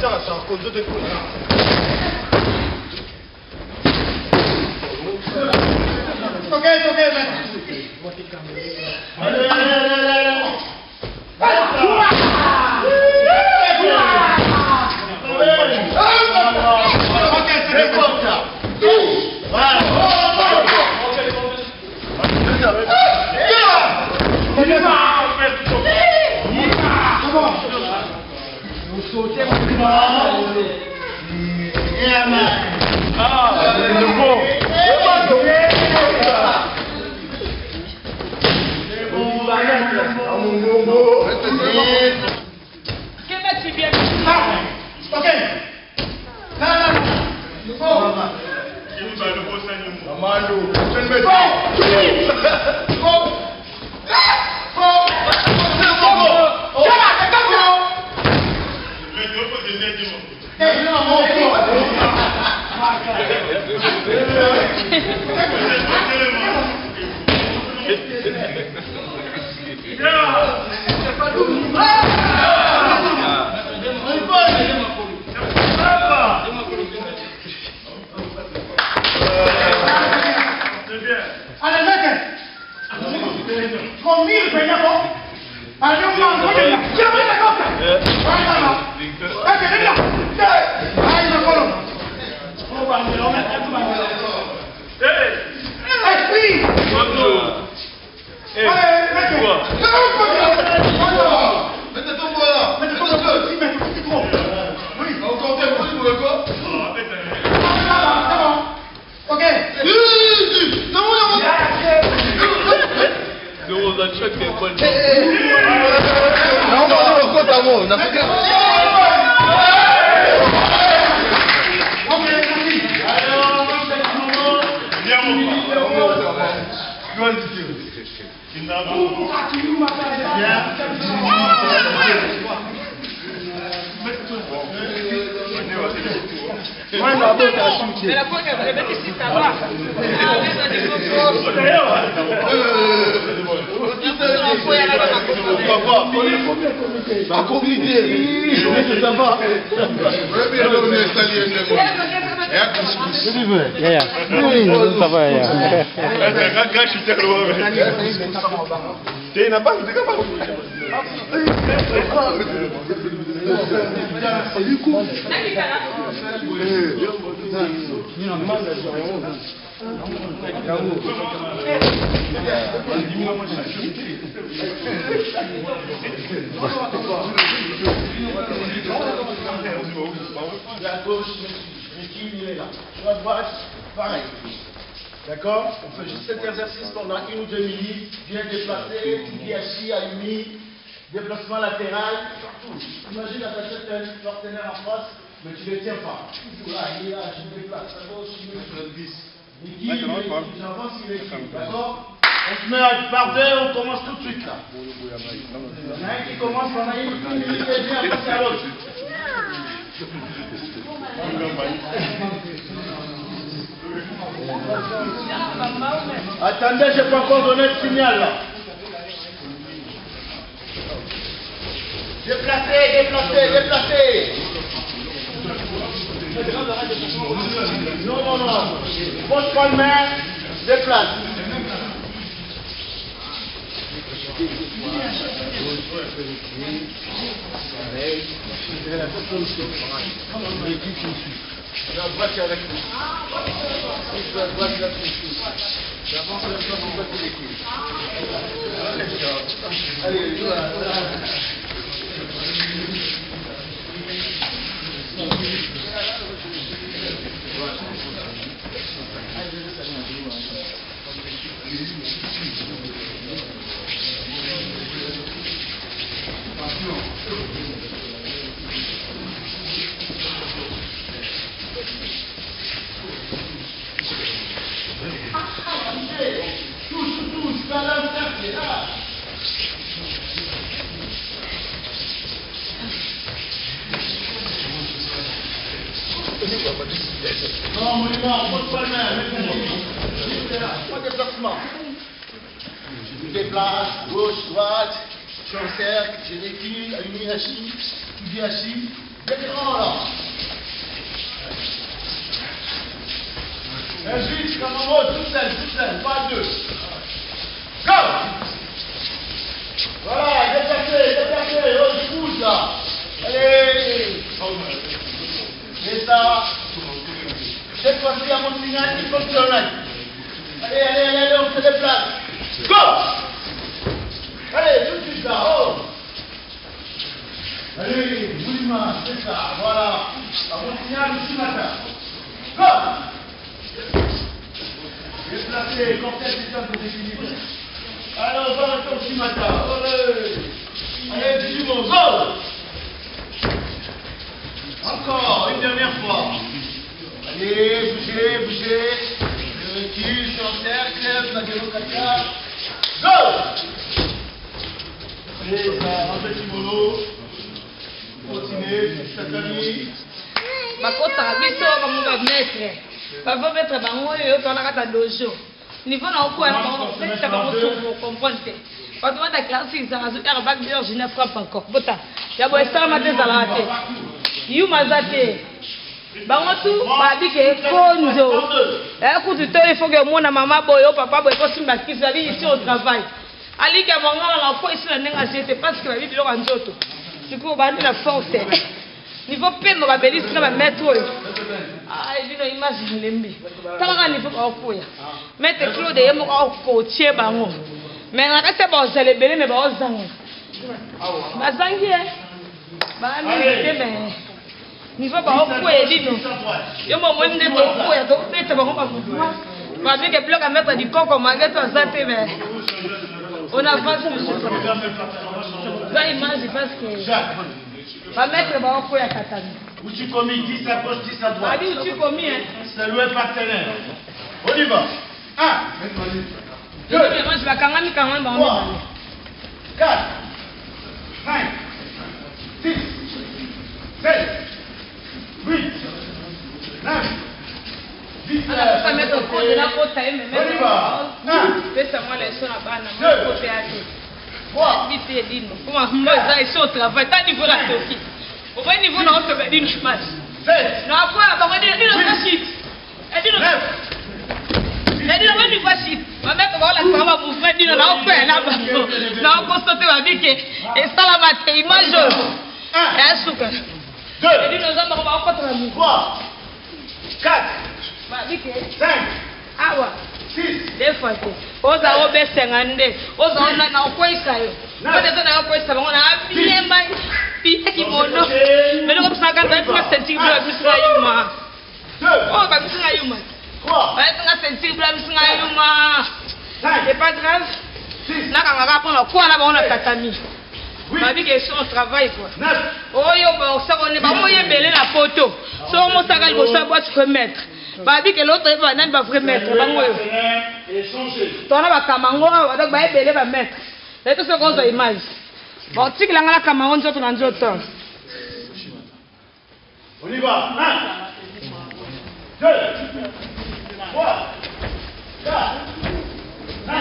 ça, c'est un code de découverte. Ok, La gauche, il est là. Sur la droite, pareil. D'accord? On fait juste cet exercice pendant 1 ou 2 minutes. Bien déplacé, Tugiashi, Ayumi, déplacement latéral, partout. Imagine la personne qui a un partenaire en face, mais tu ne le tiens pas. Toujours là, il est là, je me déplace à gauche, je me déplace. J'avance, il est équipe. D'accord? On se met par deux, on commence tout de suite là. Il y en a un qui commence pendant 1 minute et demie à passer à l'autre. Attendez, je n'ai pas encore donné de signal là. Déplacez, déplacez, déplacez. Non, non, non. Pose pas le main, déplace. La droite avec nous. La droite avec nous. J'avance la fois pour passer les couilles. Allez, voilà. Touche, là, là, là. Non, monument, on pose pas le main, pas de déplacement. Je me déplace, gauche, droite, je suis en cercle, je recule, Ayumi Hashi, Tugi Hashi, Vétéran là. Vite, comme en mode, toute seule, pas deux. Go! Voilà, déplacez, oh, je pousse là. Allez! C'est ça. Cette fois-ci, à mon signal, il faut que tu en ailles. Allez, on se déplace. Go! Allez, tout de suite là, oh! Allez, Boulima, c'est ça, voilà. À mon signal, ici matin. Go! Déplacez, cortège système de déséquilibre. Allez, on va rester au matin. Allez, du monde, go! Encore, une dernière fois. Allez, bougez. Je recule sur le cercle, la démocratie. Go! Allez, ça, un petit mono. Continuez, cette famille. Bakota, biso, comme on va mettre. Papa mettre bango yo tona kata dojo. Niveau na ko na bango, c'est ça bango pour comprendre. Quand on a classe ça azu er bac de je ne frappe encore. Bota. Ya bo esta matin za la te. Yu mazate. Bango tout ba bi ke konzo. Écoute toi il faut que mon maman boyo papa boyo ko simba ki ça ici au travail. Ali ke bango na ko ici na nenga c'était parce que la vie de lo nzoto. Du coup ba ni la force. Niveau peine ba belisi na ba mettre ah, il dit non, image lembi. Tant niveau pas okuya. Mais te Claude yemo okotie bango. Mais na kata ba célébrer mais ba ozango. Bazangi ba mi te mais niveau ba okuya dit non. Yemo monde ba okuya to pete bango ba kuwa. Ba bi ke bloc à mettre du coco mangue to santé mais on a pas ça. Ça image parce que va mettre ba okuya katani. Où tu commis 10 à gauche, 10 à droite. Où tu commis, hein? C'est le partenaire. On y va. 1, 2, 3, 4, 5, 6, 7, 8, 9, 10. On y va. 1, 2, 3. Au bon niveau, on peut faire une match. Non, après, on va dire une chute. Elle dit non, facile. On va mettre la caméra pour faire dire non, on fait là-bas. Non, on constate la vie que et ça la matin, image. Et souka. 2. Elle dit non, on va pas faire 3, 4, 5. Ah ouais. 6. Des fois, oza obesengande, oza ona na okwesayo. Bade zona okwesa bango na biemba. Pia kimono. Mais comme ça quand on va sentir bleu bisra yuma. 2. Oh ba bisra yuma. 3. Ba sentir bleu bisra yuma. C'est pas grave. 6. Na kanga pour quoi na ba on a tatami. Ba bi que son travail quoi. 9. Oh yo ba ça on est ba moyen belé la photo. So mo ça gal bo ça boîte remettre. Ba bi que l'autre va nan ba remettre bango yo. Et changer. Tona ba kamango ba ba belé ba mettre. Et tout ce qu'on a image. Bon, tu as la caméra, on a un autre. On y va. 1, 2, 3, 4, 5,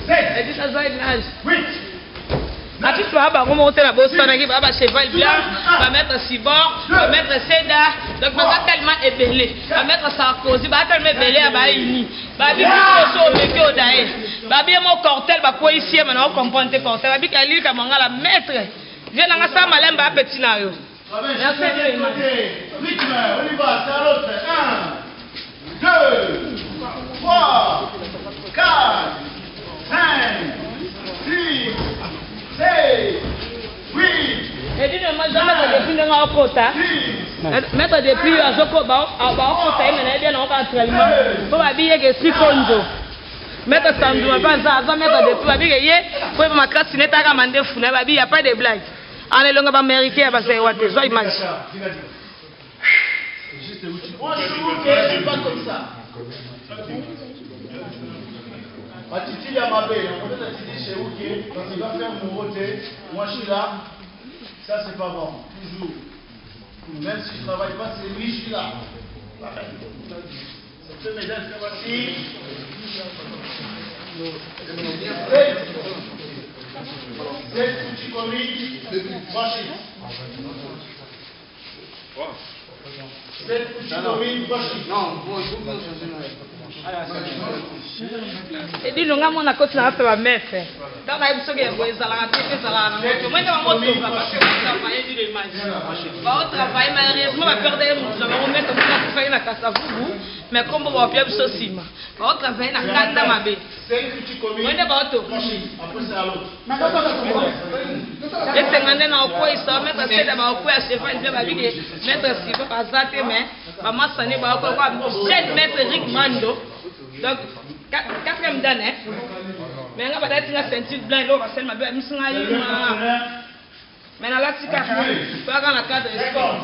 7, 8. A tu peux avoir remonté la bosse, on a cheval blanc, on va mettre Cibor, on va mettre Seda, donc on va tellement ébélé, on va mettre Sarkozy, on va tellement ébélé à Baïni, on va dire que c'est au métier au Daé, on va bien mon cortel, on va quoi ici, maintenant on comprend tes cortels, on va dire qu'à l'île, on va la mettre, viens dans ça, malin, on va petit nario. Rythme, on y va, c'est à l'autre. 1, 2, 3, 4, 5, 6, 7, 8. Et dis moi jamais depuis dans un quota. Mettre depuis à Joko ba quota mais bien on va entraînement. Pour habiller que si konjo. Mettre sandu pas ça mettre depuis habiller yé pour ma classe n'est pas mandé fou na babi y a pas de blague. En longue ba américain ba c'est waté zo image. Juste où tu pas comme ça. Titi Yamabe, on peut Titi chez Ouké, quand il va faire Mouroté, moi je suis là, ça c'est pas bon, toujours. Même si je ne travaille pas, c'est lui, je suis là. Cette médaille, c'est voici. 7 outils commis, franchis. 7 outils commis, franchis. Non, et dis nous on a continué à faire mettre dans la émission que vous allez faire moi dans mon moto parce que vous travaillez du l'image va travailler malheureusement va perdre nous allons mettre pour faire na Kasavubu mais comme on va faire ça cima va travailler na Kanda Mabe 5 outils commis moi ne va auto après c'est à l'autre et c'est maintenant na quoi ça mettre c'est d'abord quoi c'est pas bien va dire mettre si pas zater mais maman sané va quoi 7 mètres Rick Mando. Donc, 4e dan, hein? Mais on va être une ceinture blanche, on va se mettre un peu mais dans la tika, pas dans la cadre de sport.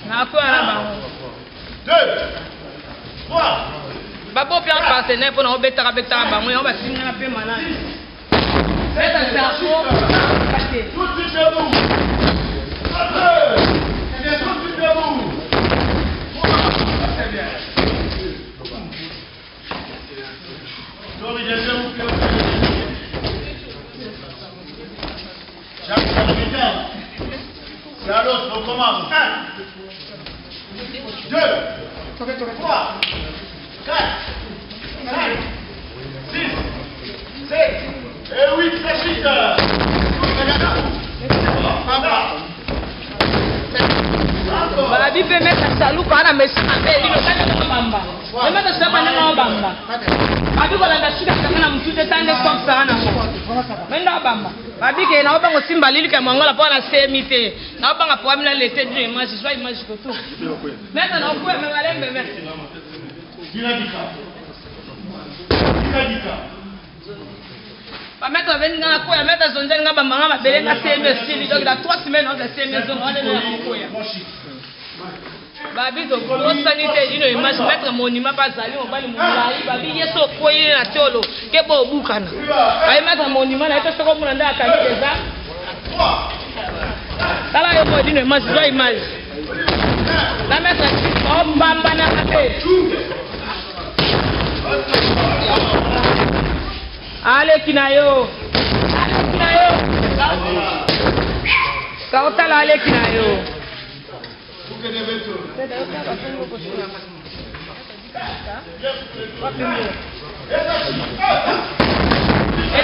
On a quoi là-bas? 2, 3. Babo bien partenaire pour nous bêter avec ta bas, on va signer un peu malade. Faites un cerveau, tout de suite debout. C'est bien, tout de suite debout. C'est bien. C'est à l'autre, on commence. 1, 2, 3, 4, 5, 6, 7 et 8, franchis. Babi peut mettre un salou quand on a mis il le bamba. Le mettre ça pendant bamba. Babi voilà la suite quand on a mis tout le temps de comme ça na mo. Menda bamba. Babi que na obango simba lili ka mangola pour la CMT. Na obanga pour amina l'été du image, soit image que tout. Maintenant on peut me aller me mettre. Dynamica. Ba mettre venir na ko ya mettre zonje nga bamba nga mabele na CMT donc dans 3 semaines on a CMT on est là ko ya. Babi to ko sanité dino image mettre monument pas zali on va le moulai babi yeso koye na tolo ke bo bukana ba mettre monument na to soko mona nda akani deza tala yo mo dino image zo image la mettre on bamba na ate ale kinayo kaota la ale kinayo et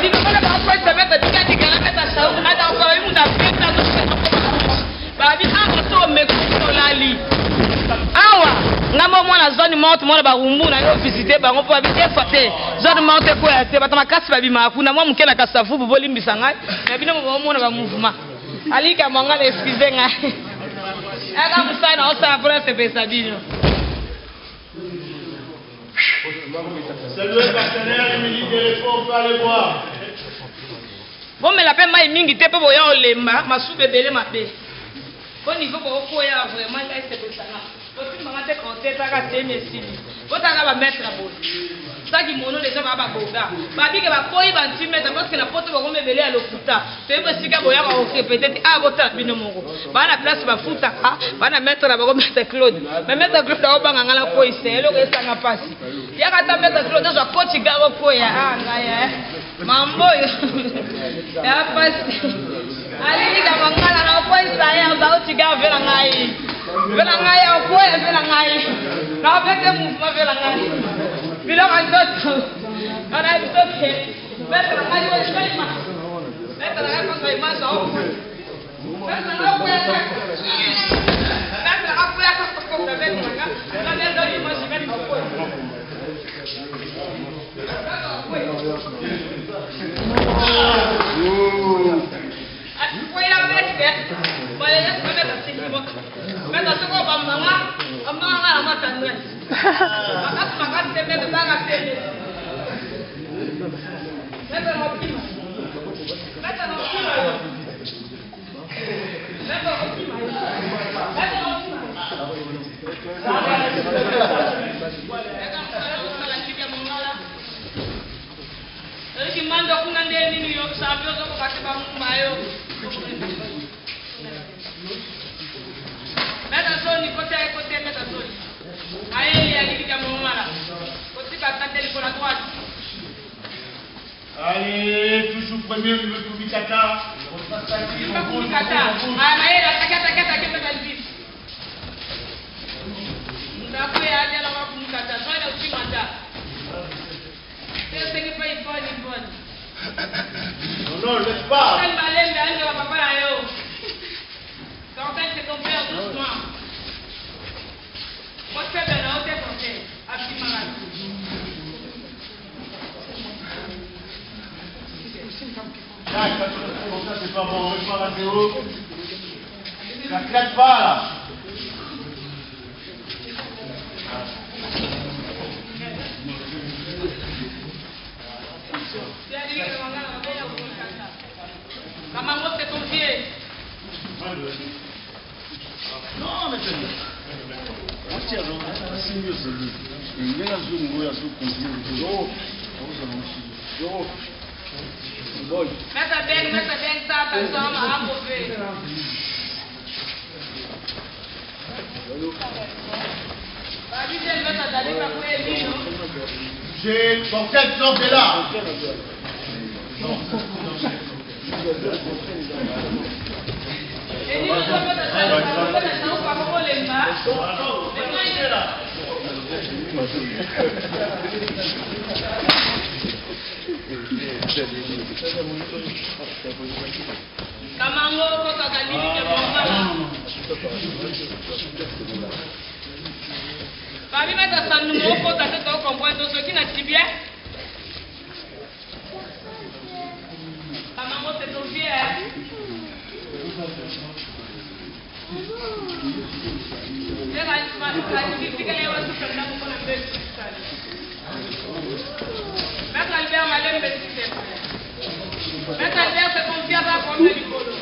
dit comment on va se mettre des gars mettre à ça on a encore une affaire dans notre ba bi a so me ko la li awa ngamo mwana zone monte mwana ba rumbu na yo visiter ba ngo po bi efate zone monte ko ya te batama kasi ba bi makuna mwa mukela Kasavubu bolimbisa ngai na bino mo mwana ba mouvement alika mangala excuse ngai aka musana osa pour se pesadino. C'est le partenaire Émilie Delefort, on peut aller voir. Bon, mais la peine m'a mingi te pe boya olemba, ma sou bebele ma pe. Au niveau pour koya vraiment là c'est ça. Aussi maman te compter ta ka te mesili. Bota ba mettre la boule. Ça qui mono déjà ba boga. Ba bi ke ba koyi ba ntimeta parce que na poto ba komebele ya lokuta. Te be sika boya ba ok peut-être a bota bino mongo. Ba na place ba futa ka, ba na mettre ba ko mettre Claude. Mais mettre Claude ba banga ngala koyi se eloko esanga pasi. Ya ka ta mettre Claude zo coach garo koya ngaya. Mambo yo. Ya pasi. Ali ka mangala na koyi sa ya ba uti ga vela ngai. Vela ngai au koyi vela ngai. Na vete mouvement vela ngai. Bila kantot. Ana bisoke. Mettre la ngai koyi shema. Mettre la ngai koyi ma so. Mettre la koyi. Mettre la koyi ka ko ko bebe nga. Na ne do ni ma shema ko koyi. Mando kuna ndeni niyo Allez, toujours premier, le Kumikata. Non, laisse pas. Ça c'est pas bon, je parle à Théo. Ça claque pas là. Maman, c'est ton pied. Non, mais c'est Meta bem, tá, pessoal, vamos ver. Vai dizer, meta dali pra coelhinho. J'ai ton tête, sort de là. Ele não foi meta dali, não, pra coelhinho. Kamango kota dalili ke mongala. Babi meta sanu mo kota te to comprendre to qui na tibia. Kamango te to vie. Leva isso para o que ele vai se tornar com a besta. Meta Albert malem besti. Meta Albert se confia dans comme le polo.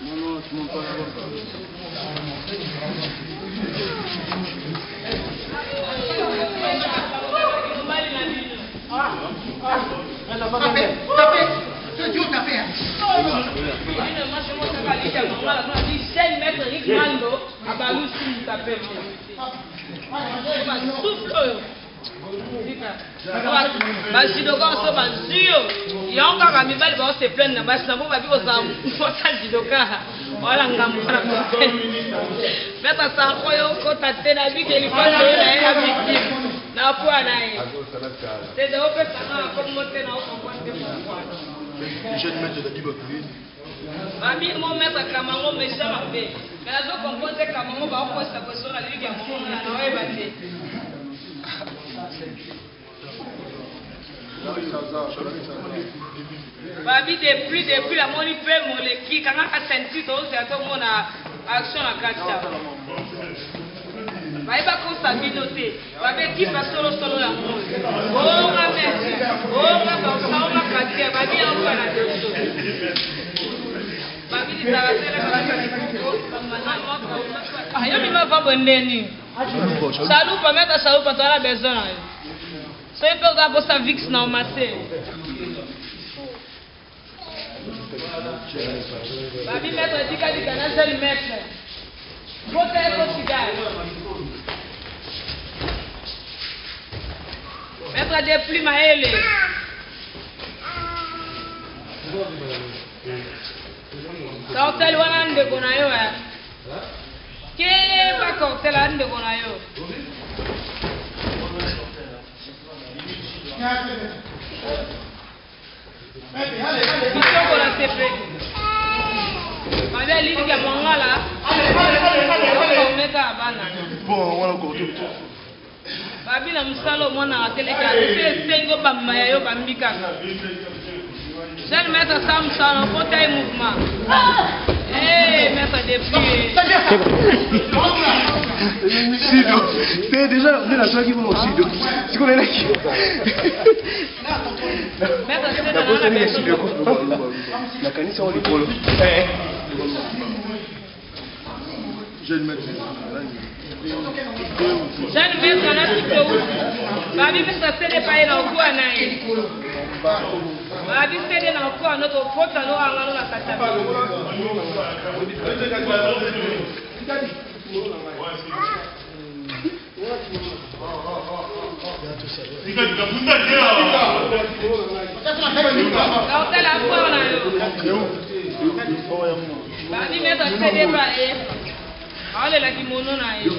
Non, tu m'en parles Tapez. Ce Dieu tapez. Basi doka so bazio yonga ka mibali ba se plein na basi na bo ba bi ko za mota didoka wala ngamura ko meta sa ko yo ko tatena bi ke ni ko na ya victime na po anaye c'est de ope sana ko mote na ko kwante kwa je vais mettre de la Mami mo meta kama ngo mesha mabe mais azo composer kama ngo ba ko sa ko so na ligue ya mo na na ba te Babi depuis la moni pe moleki kanga ka senti to se to mona action na kacha. Babi ba ko sabinote. Babi ki pa solo ya mo. Oh ma mère. Oh ma ba sa kacha babi ya ko na doso. Babi di taratele ka ko mana mo ko. Ayo mi ma va bondeni. Salut pa meta salut pa tola besoin. So you pega bossa vix na maté. Babi mettre dica de canal de mettre. Bota é considéré. Mettre des plumes à elle. Ça hotel wana nde kona yo ya. Ke ba hotel ande kona yo. Bisoko la tepe. Mabe lili ya mangala. Meka abana. Bon, on va encore tout. Babi na musalo mona ateleka sengo bamaya yo bambika. Jeune maître Sam Sam côté mouvement. Maître depuis. Sido. C'est déjà on est la soirée qui vont au Sido. C'est qu'on est là qui. Maître c'est La bosse est Sido. La canisse on les polo. Jeune maître. Jeune maître na siko. Babi maître c'est des paye na kwa nae. Babi c'est des na kwa no to pota no anga no na kata. Ika Kautela kwa na yo. Bani meta kede ba e. Ale la kimono na yo.